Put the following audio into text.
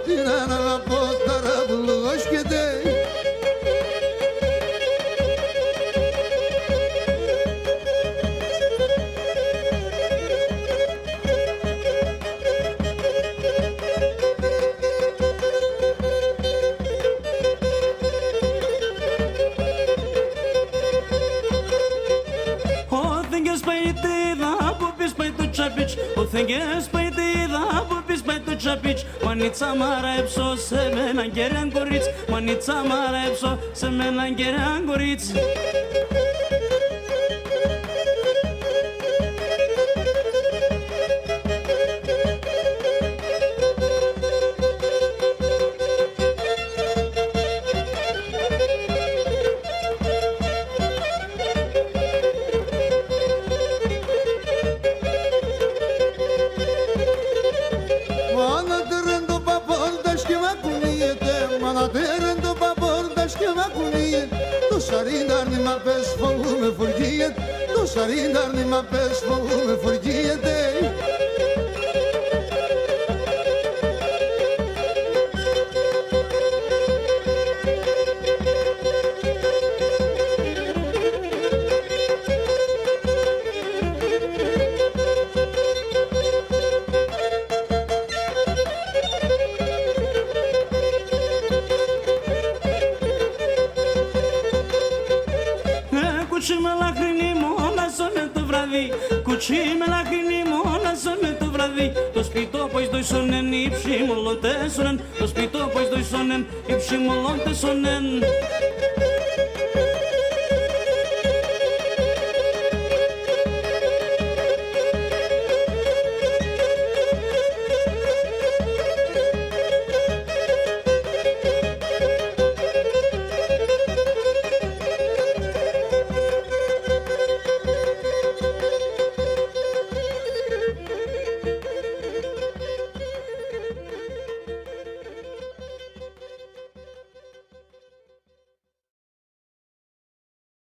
την αγαπώ ταραβουλός και δε. Θεγγές παϊτίδα που πεις πάει το τσαπίτς. Μανίτσα μαρέψω σε μένα κεράν κορίτς. Μανίτσα μαρέψω σε μένα κεράν κορίτς. Σαρίναρνη μα πες φοβούμαι φοργίεται. Το σαρίναρνη μα πες φοβούμαι φοργίεται. Κουτσί με λαχνή μόναζανε το βράδυ. Το σπιτό πως το ισονεν υψιμολότεσονεν. Το σπιτό πως το ισονεν υψιμολότεσονεν.